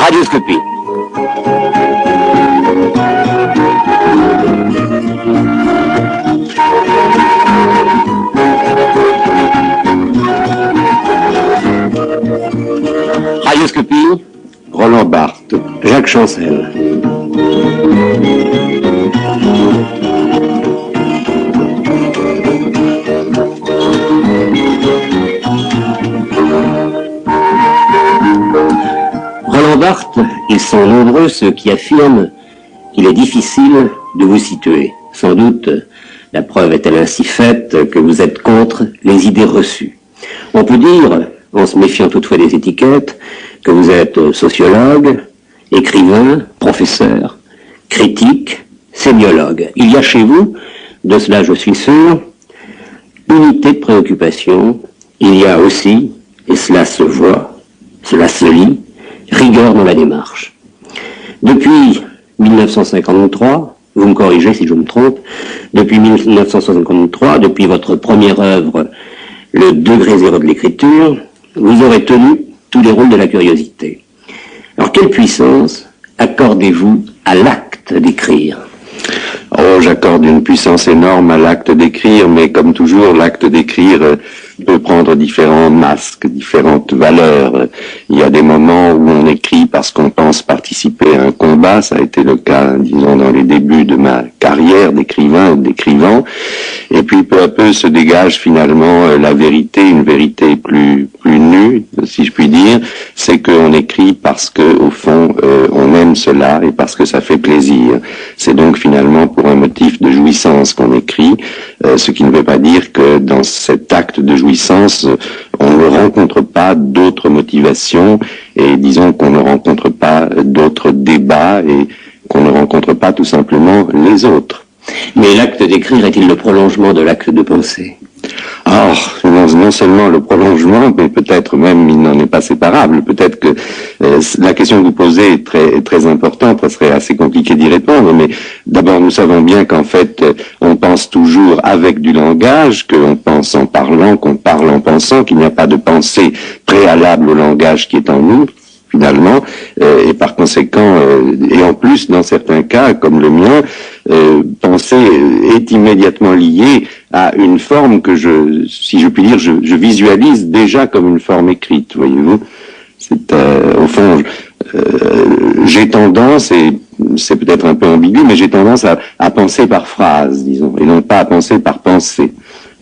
Radioscopie. Radioscopie. Roland Barthes, Jacques Chancel. Roland Barthes, ils sont nombreux ceux qui affirment qu'il est difficile de vous situer. Sans doute, la preuve est-elle ainsi faite que vous êtes contre les idées reçues. On peut dire, en se méfiant toutefois des étiquettes, que vous êtes sociologue, écrivain, professeur, critique, sémiologue. Il y a chez vous, de cela je suis sûr, unité de préoccupation. Il y a aussi, et cela se voit, cela se lit, rigueur dans la démarche. Depuis 1953, vous me corrigez si je me trompe, depuis 1953, depuis votre première œuvre, Le degré zéro de l'écriture, vous aurez tenu tous les rôles de la curiosité. Alors, quelle puissance accordez-vous à l'acte d'écrire ? Oh, j'accorde une puissance énorme à l'acte d'écrire, mais comme toujours, l'acte d'écrire peut prendre différents masques, différentes valeurs. Il y a des moments où on écrit parce qu'on pense participer à un combat, ça a été le cas, disons, dans les débuts de ma carrière d'écrivain, d'écrivant, et puis peu à peu se dégage finalement la vérité, une vérité plus nue, si je puis dire, c'est qu'on écrit parce que, au fond, on aime cela et parce que ça fait plaisir. C'est donc finalement pour un motif de jouissance qu'on écrit, ce qui ne veut pas dire que dans cet acte de jouissance, on ne rencontre pas d'autres motivations et disons qu'on ne rencontre pas d'autres débats et qu'on ne rencontre pas tout simplement les autres. Mais l'acte d'écrire est-il le prolongement de l'acte de penser ? Alors, non seulement le prolongement, mais peut-être même il n'en est pas séparable. Peut-être que la question que vous posez est très importante, ça serait assez compliqué d'y répondre, mais d'abord nous savons bien qu'en fait on pense toujours avec du langage, qu'on pense en parlant, qu'on parle en pensant, qu'il n'y a pas de pensée préalable au langage qui est en nous, finalement, et par conséquent, et en plus, dans certains cas, comme le mien, penser est immédiatement lié à une forme que si je puis dire, je visualise déjà comme une forme écrite, voyez-vous. C'est, au fond, j'ai tendance, et c'est peut-être un peu ambigu, mais j'ai tendance à penser par phrase, disons, et non pas à penser par pensée.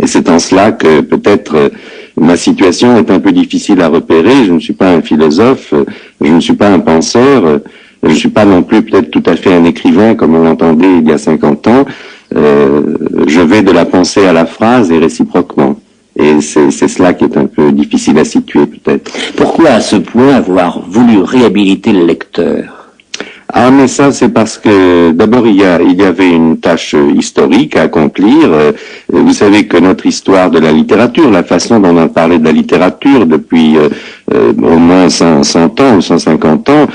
Et c'est en cela que peut-être ma situation est un peu difficile à repérer. Je ne suis pas un philosophe, je ne suis pas un penseur, je ne suis pas non plus peut-être tout à fait un écrivain comme on l'entendait il y a 50 ans. Je vais de la pensée à la phrase et réciproquement. Et c'est cela qui est un peu difficile à situer peut-être. Pourquoi à ce point avoir voulu réhabiliter le lecteur ? Ah, mais ça, c'est parce que, d'abord, il y avait une tâche historique à accomplir. Vous savez que notre histoire de la littérature, la façon dont on a parlé de la littérature depuis au moins 100 ans ou 150 ans,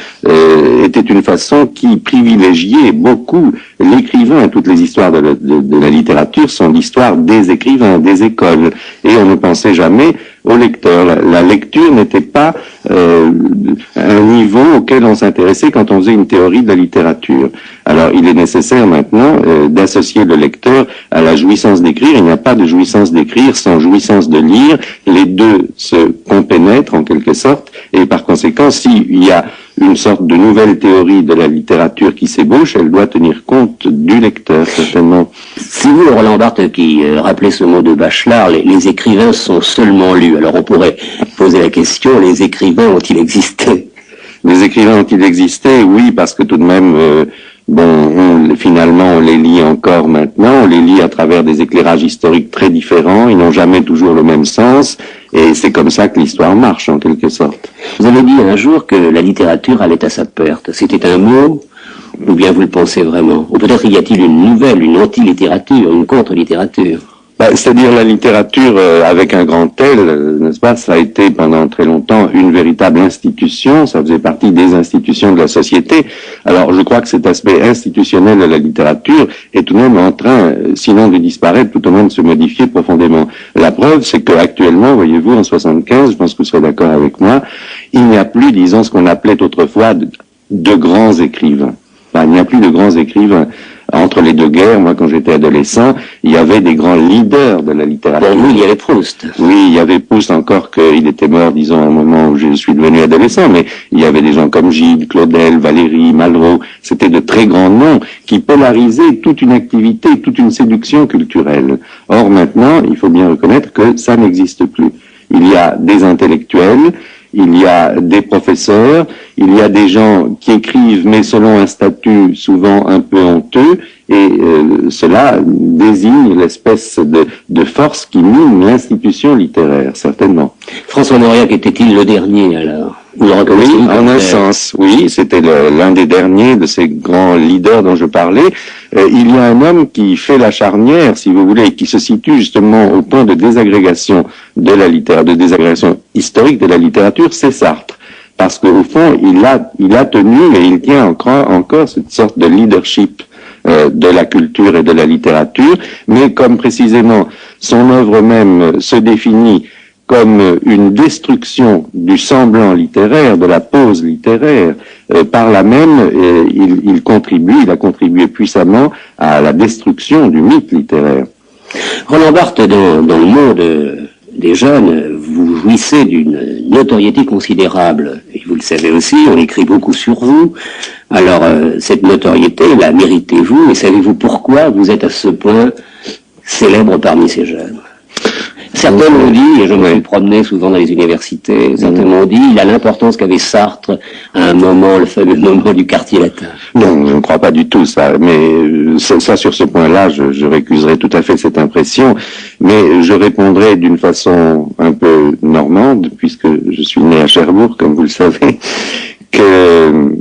était une façon qui privilégiait beaucoup l'écrivain. Toutes les histoires de la littérature sont l'histoire des écrivains, des écoles. Et on ne pensait jamais au lecteur. La lecture n'était pas un niveau auquel on s'intéressait quand on faisait une théorie de la littérature. Alors, il est nécessaire maintenant d'associer le lecteur à la jouissance d'écrire. Il n'y a pas de jouissance d'écrire sans jouissance de lire. Les deux se compénètrent en quelque sorte, et par conséquent, s'il y a une sorte de nouvelle théorie de la littérature qui s'ébauche, elle doit tenir compte du lecteur, certainement. C'est vous, Roland Barthes, qui rappelez ce mot de Bachelard, les écrivains sont seulement lus. Alors on pourrait poser la question, les écrivains ont-ils existé ? Les écrivains ont-ils existé ? Oui, parce que tout de même, finalement, on les lit encore maintenant, on les lit à travers des éclairages historiques très différents, ils n'ont jamais toujours le même sens, Et c'est comme ça que l'histoire marche, en quelque sorte. Vous avez dit un jour que la littérature allait à sa perte. C'était un mot, ou bien vous le pensez vraiment? Ou peut-être y a-t-il une nouvelle, une anti-littérature, une contre-littérature? C'est-à-dire la littérature avec un grand L, n'est-ce pas? Ça a été pendant très longtemps une véritable institution, ça faisait partie des institutions de la société. Alors je crois que cet aspect institutionnel de la littérature est tout de même en train, sinon de disparaître, tout au moins de se modifier profondément. La preuve, c'est qu'actuellement, voyez-vous, en 75, je pense que vous serez d'accord avec moi, il n'y a plus, disons, ce qu'on appelait autrefois de grands écrivains. Enfin, il n'y a plus de grands écrivains. Entre les deux guerres, moi quand j'étais adolescent, il y avait des grands leaders de la littérature. Pour vous, il y avait Proust. Oui, il y avait Proust, encore qu'il était mort, disons, au moment où je suis devenu adolescent, mais il y avait des gens comme Gide, Claudel, Valéry, Malraux. C'était de très grands noms qui polarisaient toute une activité, toute une séduction culturelle. Or maintenant, il faut bien reconnaître que ça n'existe plus. Il y a des intellectuels, il y a des professeurs, il y a des gens qui écrivent, mais selon un statut souvent un peu honteux, et cela désigne l'espèce de force qui mine l'institution littéraire, certainement. François Mauriac était-il le dernier, alors? Oui, en un sens, oui, c'était l'un des derniers de ces grands leaders dont je parlais. Il y a un homme qui fait la charnière, si vous voulez, qui se situe justement au point de désagrégation de la littérature, de désagrégation historique de la littérature, c'est Sartre. Parce qu'au fond, il a tenu et il tient encore cette sorte de leadership de la culture et de la littérature, mais comme précisément son œuvre même se définit comme une destruction du semblant littéraire, de la pose littéraire, par là même, il a contribué puissamment à la destruction du mythe littéraire. Roland Barthes, dans le monde des jeunes, vous jouissez d'une notoriété considérable. Et vous le savez aussi, on écrit beaucoup sur vous. Alors, cette notoriété, la méritez-vous? Et savez-vous pourquoi vous êtes à ce point célèbre parmi ces jeunes? Certains m'ont dit, et je me suis promené souvent dans les universités, certains m'ont dit, il a l'importance qu'avait Sartre à un moment, le fameux moment du quartier latin. Non, je ne crois pas du tout ça, mais ça sur ce point-là, je récuserai tout à fait cette impression, mais je répondrai d'une façon un peu normande, puisque je suis né à Cherbourg, comme vous le savez, que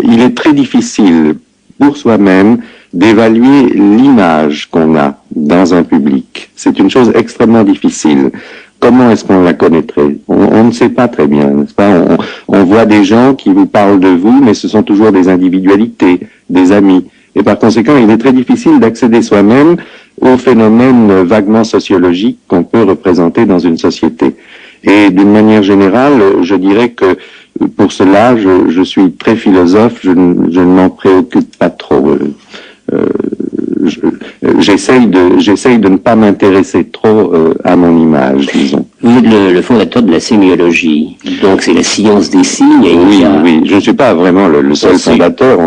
il est très difficile pour soi-même d'évaluer l'image qu'on a dans un public. C'est une chose extrêmement difficile. Comment est-ce qu'on la connaîtrait? On ne sait pas très bien, n'est-ce pas? On voit des gens qui vous parlent de vous, mais ce sont toujours des individualités, des amis. Et par conséquent, il est très difficile d'accéder soi-même aux phénomènes vaguement sociologiques qu'on peut représenter dans une société. Et d'une manière générale, je dirais que pour cela, je suis très philosophe, je ne m'en préoccupe pas trop. J'essaye de ne pas m'intéresser trop à mon image, disons. Vous êtes le fondateur de la sémiologie, donc c'est la science des signes. Et oui, je ne suis pas vraiment le seul fondateur.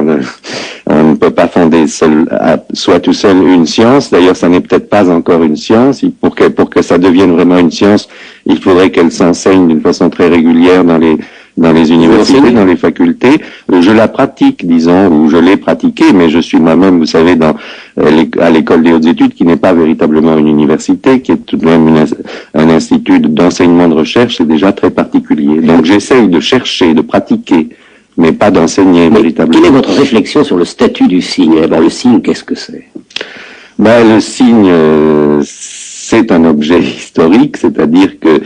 On ne peut pas fonder soi tout seul une science. D'ailleurs, ça n'est peut-être pas encore une science. Pour que ça devienne vraiment une science, il faudrait qu'elle s'enseigne d'une façon très régulière dans les universités, dans les facultés. Je la pratique, disons, ou je l'ai pratiquée, mais je suis moi-même, vous savez, à l'école des hautes études, qui n'est pas véritablement une université, qui est tout de même un institut d'enseignement de recherche, c'est déjà très particulier. Donc j'essaye de chercher, de pratiquer, mais pas d'enseigner véritablement. Quelle est votre réflexion sur le statut du signe? D'abord, le signe, qu'est-ce que c'est? Le signe, c'est un objet historique, c'est-à-dire que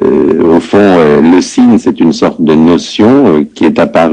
au fond, le signe, c'est une sorte de notion qui est apparue